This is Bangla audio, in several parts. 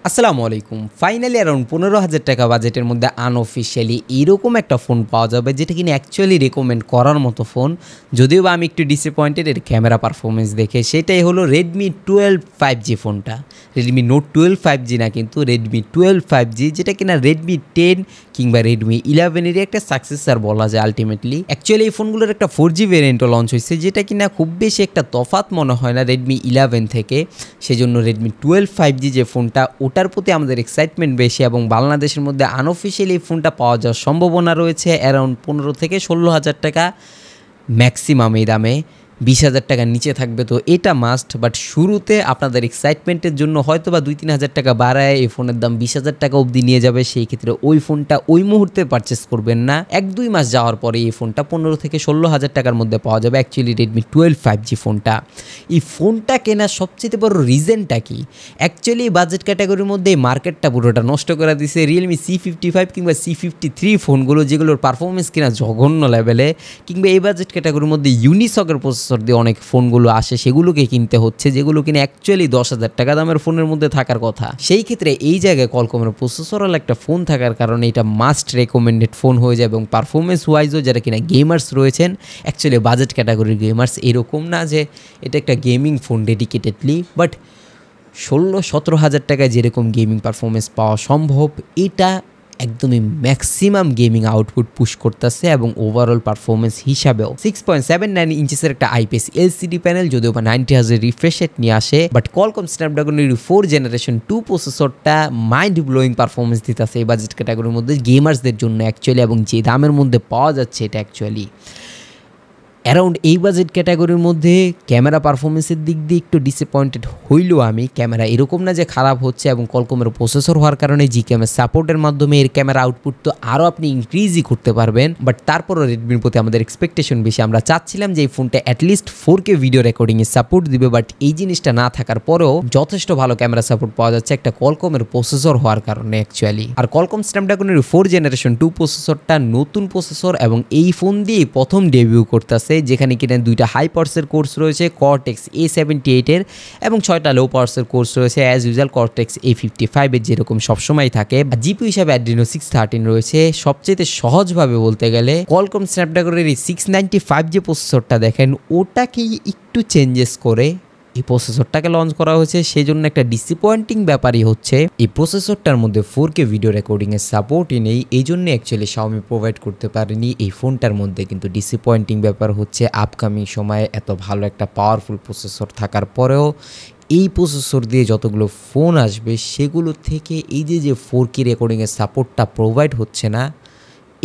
আসসালামু আলাইকুম। ফাইনালি অ্যারাউন্ড ১৫,০০০ টাকা বাজেটের মধ্যে আনঅফিশিয়ালি এরকম একটা ফোন পাওয়া যাবে যেটা কিনা অ্যাকচুয়ালি রেকমেন্ড করার মতো ফোন। যদিও বা আমি একটু ডিসঅ্যাপয়েন্টেড এর ক্যামেরা পারফরম্যান্স দেখে। সেটাই হলো Redmi 12 5G ফোনটা। Redmi Note 12 5G না কিন্তু Redmi 12 5G, যেটা কিনা Redmi 10 কিংবা Redmi 11 এরই একটা সাকসেসর বলা যায় আল্টিমেটলি। অ্যাকচুয়ালি এই ফোনগুলোর একটা 4G ভেরিয়েন্টও লঞ্চ হয়েছে, যেটা কিনা খুব বেশি একটা তফাৎ মনে হয় না Redmi 11 থেকে। সেজন্য Redmi 12 5G যে ফোনটা, ওটার প্রতি আমাদের এক্সাইটমেন্ট বেশি এবং বাংলাদেশের মধ্যে আনঅফিশিয়ালি এই ফোনটা পাওয়া যাওয়ার সম্ভাবনা রয়েছে অ্যারাউন্ড 15 থেকে 16,000 টাকা ম্যাক্সিমাম এই দামে। 20,000 টাকার নিচে থাকবে তো এটা মাস্ট, বাট শুরুতে আপনাদের এক্সাইটমেন্টের জন্য হয়তো বা 2-3 হাজার টাকা বাড়ায় এই ফোনের দাম 20,000 টাকা অবধি নিয়ে যাবে। সেই ক্ষেত্রে ওই ফোনটা ওই মুহূর্তে পারচেস করবেন না। 1-2 মাস যাওয়ার পরে এই ফোনটা 15 থেকে 16,000 টাকার মধ্যে পাওয়া যাবে অ্যাকচুয়ালি Redmi 12 5G ফোনটা। এই ফোনটা কেনার সবচেয়ে বড় রিজনটা কি? অ্যাকচুয়ালি বাজেট ক্যাটাগরির মধ্যে এই মার্কেটটা পুরোটা নষ্ট করে দিছে Realme C55 কিংবা C53 ফোনগুলো, যেগুলোর পারফরমেন্স কিনা জঘন্য লেভেলে, কিংবা এই বাজেট ক্যাটাগরির মধ্যে ইউনিসকের প্রসেসর দিয়ে অনেক ফোনগুলো আসে, সেগুলোকে কিনতে হচ্ছে, যেগুলো কিনা অ্যাকচুয়ালি 10,000 টাকা দামের ফোনের মধ্যে থাকার কথা। সেই ক্ষেত্রে এই জায়গায় কলকমের প্রসেসরাল একটা ফোন থাকার কারণে এটা মাস্ট রেকমেন্ডেড ফোন হয়ে যায়। এবং পারফরমেন্স ওয়াইজও যারা কিনা গেমার্স রয়েছেন, অ্যাকচুয়ালি বাজেট ক্যাটাগরির গেমার্স, এরকম না যে এটা একটা গেমিং ফোন ডেডিকেটেডলি, বাট 16-17 হাজার টাকায় যেরকম গেমিং পারফরমেন্স পাওয়া সম্ভব, এটা একদমই ম্যাক্সিমাম গেমিং আউটপুট পুশ করতেছে। এবং ওভারঅল পারফরমেন্স হিসাবেও 6.79 ইঞ্চেসের একটা আইপিএস এলসিডি প্যানেল, যদিও বা 90Hz রিফ্রেশ রেট নিয়ে আসে, বাট কলকম স্ন্যাপড্রাগনের 4 জেনারেশন 2 প্রসেসরটা মাইন্ড ব্লোয়িং পারফরমেন্স দিতেছে এই বাজেট ক্যাটাগরির মধ্যে গেমার্সদের জন্য অ্যাকচুয়ালি। এবং যে দামের মধ্যে পাওয়া যাচ্ছে এটা অ্যাকচুয়ালি অ্যারাউন্ড এই বাজেট ক্যাটাগরির মধ্যে ক্যামেরা পারফরমেন্সের দিক দিয়ে একটু ডিসঅ্যাপয়েন্টেড হইলেও আমি, ক্যামেরা এরকম না যে খারাপ হচ্ছে, এবং কলকমের প্রসেসর হওয়ার কারণে জি ক্যামেরা সাপোর্টের মাধ্যমে এর ক্যামেরা আউটপুট তো আরও আপনি ইনক্রিজই করতে পারবেন। বাট তারপরও রেডমির প্রতি আমাদের এক্সপেকটেশন বেশি। আমরা চাচ্ছিলাম যে এই ফোনটা অ্যাটলিস্ট 4K ভিডিও রেকর্ডিংয়ে সাপোর্ট দিবে, বাট এই জিনিসটা না থাকার পরেও যথেষ্ট ভালো ক্যামেরা সাপোর্ট পাওয়া যাচ্ছে একটা কলকমের প্রসেসর হওয়ার কারণে অ্যাকচুয়ালি। আর কলকম স্ন্যাপড্রাগনের 4 জেনারেশন 2 প্রসেসরটা নতুন প্রসেসর, এবং এই ফোন দিয়ে প্রথম ডেবিউ করতেছে, যেখানে কিনা 2টা হাই পাওয়ার্সের কোর্স রয়েছে Cortex A78 এর, এবং 6টা লো পাওয়ার্সের কোর্স রয়েছে অ্যাজ ইউজুয়াল Cortex A55 এর, যেরকম সবসময় থাকে। জিপিইউ হিসাবে Adreno 613 রয়েছে। সবচেয়ে সহজভাবে বলতে গেলে কলকম স্ন্যাপড্রাগনের এই 695 যে প্রসেসরটা দেখেন, ওটাকেই একটু চেঞ্জেস করে এই প্রসেসরটাকে লঞ্চ করা হয়েছে। সেই জন্য একটা ডিসঅ্যাপয়েন্টিং ব্যাপারই হচ্ছে এই প্রসেসরটার মধ্যে 4K ভিডিও রেকর্ডিংয়ের সাপোর্টই নেই। এই জন্য অ্যাকচুয়ালি Xiaomi প্রোভাইড করতে পারেনি এই ফোনটার মধ্যে। কিন্তু ডিসঅ্যাপয়েন্টিং ব্যাপার হচ্ছে আপকামিং সময়ে এত ভালো একটা পাওয়ারফুল প্রসেসর থাকার পরেও এই প্রসেসর দিয়ে যতগুলো ফোন আসবে সেগুলো থেকে এই যে 4K রেকর্ডিংয়ের সাপোর্টটা প্রোভাইড হচ্ছে না,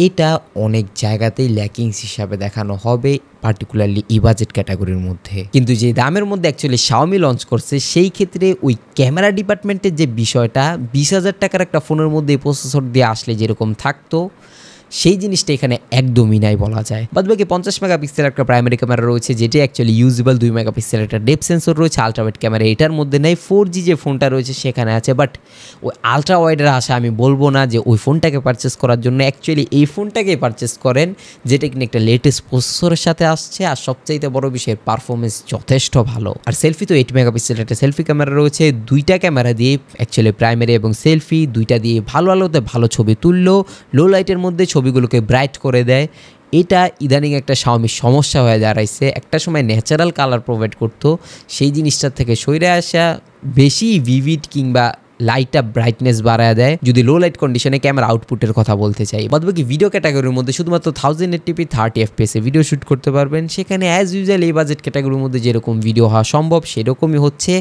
এটা অনেক জায়গাতেই ল্যাকিংস হিসাবে দেখানো হবে, পার্টিকুলারলি এই বাজেট ক্যাটাগরির মধ্যে। কিন্তু যে দামের মধ্যে অ্যাকচুয়ালি Xiaomi লঞ্চ করছে, সেই ক্ষেত্রে ওই ক্যামেরা ডিপার্টমেন্টের যে বিষয়টা, 20,000 টাকার একটা ফোনের মধ্যে এই প্রসেসর দিয়ে আসলে যেরকম থাকতো, সেই জিনিসটা এখানে একদমই নাই বলা যায়। বাদবাকি 50 মেগাপিক্সেল একটা প্রাইমারি ক্যামেরা রয়েছে, যেটা অ্যাকচুয়ালি ইউজেবল। 2 মেগাপিক্সেল একটা ডেপথ সেন্সর রয়েছে। আলট্রাওয়াইড ক্যামেরা এটার মধ্যে নেই। 4G যে ফোনটা রয়েছে সেখানে আছে, বাট ওই আলট্রাওয়াইডের আশা আমি বলবো না যে ওই ফোনটাকে পারচেস করার জন্য। অ্যাকচুয়ালি এই ফোনটাকেই পারচেস করেন, যেটা কিনা একটা লেটেস্ট প্রসেসরের সাথে আসছে, আর সবচাইতে বড় বিষয়ের পারফরমেন্স যথেষ্ট ভালো। আর সেলফি তো 8 মেগাপিক্সেল একটা সেলফি ক্যামেরা রয়েছে। 2টা ক্যামেরা দিয়ে অ্যাকচুয়ালি প্রাইমারি এবং সেলফি 2টা দিয়ে ভালো আলোতে ভালো ছবি তুললো, লো লাইটের মধ্যে ছবিগুলোকে ব্রাইট করে দেয়। এটা ইদানিং একটা Xiaomi সমস্যা হয়ে দাঁড়াইছে। একটা সময় ন্যাচারাল কালার প্রোভাইড করতো, সেই জিনিসটার থেকে সরে আসা বেশি ভিভিড কিংবা লাইট আপ ব্রাইটনেস বাড়ায় দেয়, যদি লো লাইট কন্ডিশনে ক্যামেরা আউটপুটের কথা বলতে চাই। বাদবাকি ভিডিও ক্যাটাগরির মধ্যে শুধুমাত্র 1080p 30 fps এ ভিডিও শ্যুট করতে পারবেন। সেখানে অ্যাজ ইউজুয়াল এই বাজেট ক্যাটাগরির মধ্যে যেরকম ভিডিও হওয়া সম্ভব সেরকমই হচ্ছে।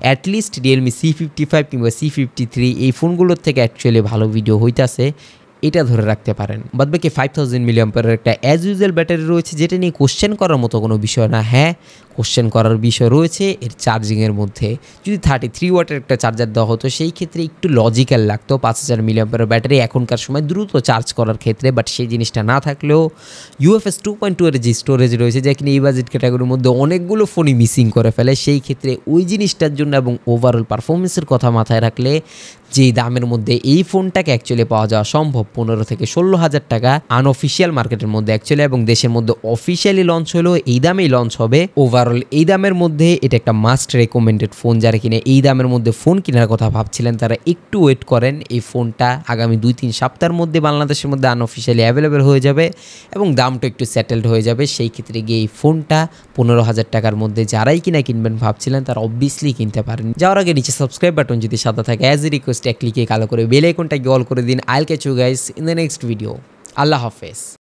অ্যাটলিস্ট Realme C55 কিংবা C53 এই ফোনগুলোর থেকে অ্যাকচুয়ালি ভালো ভিডিও হইতাছে, এটা ধরে রাখতে পারেন। বাদবাকি 5000 মিলিঅ্যাম্পিয়ারের একটা অ্যাজ ইউজুয়াল ব্যাটারি রয়েছে, যেটা নিয়ে কোশ্চেন করার মতো কোনো বিষয় না। হ্যাঁ, কোশ্চেন করার বিষয় রয়েছে এর চার্জিংয়ের মধ্যে। যদি 33 ওয়াটের একটা চার্জার দেওয়া হতো, সেই ক্ষেত্রে একটু লজিক্যাল লাগতো 5000 মিলিঅ্যাম্পিয়ারের ব্যাটারি এখনকার সময় দ্রুত চার্জ করার ক্ষেত্রে। বাট সেই জিনিসটা না থাকলেও UFS 2.2 এর যে স্টোরেজ রয়েছে, যা কিনা এই বাজেট ক্যাটাগরির মধ্যে অনেকগুলো ফোনই মিসিং করে ফেলে, সেই ক্ষেত্রে ওই জিনিসটার জন্য এবং ওভারঅল পারফরমেন্সের কথা মাথায় রাখলে যেই দামের মধ্যে এই ফোনটাকে অ্যাকচুয়ালি পাওয়া যাওয়া সম্ভব 15 থেকে 16,000 টাকা আনঅফিসিয়াল মার্কেটের মধ্যে অ্যাকচুয়ালি, এবং দেশের মধ্যে অফিসিয়ালি লঞ্চ হলো এই দামেই লঞ্চ হবে। ওভারঅল এই দামের মধ্যে এটা একটা মাস্ট রেকমেন্ডেড ফোন। যারা কিনে এই দামের মধ্যে ফোন কেনার কথা ভাবছিলেন তারা একটু ওয়েট করেন, এই ফোনটা আগামী 2-3 সপ্তাহের মধ্যে বাংলাদেশের মধ্যে আনঅফিসিয়ালি অ্যাভেলেবেল হয়ে যাবে এবং দামটা একটু সেটেলড হয়ে যাবে। সেই ক্ষেত্রে গিয়ে এই ফোনটা 15,000 টাকার মধ্যে যারাই কিনবেন ভাবছিলেন তারা অবভিয়াসলি কিনতে পারেন। যাওয়ার আগে নিচে সাবস্ক্রাইব বাটন যদি সাদা থাকে অ্যাজ এ রিকোয়েস্ট এক ক্লিকে কালো করে বেল আইকনটাকে অল করে দিন। I'll catch you guys in the next video. আল্লাহ হাফেজ।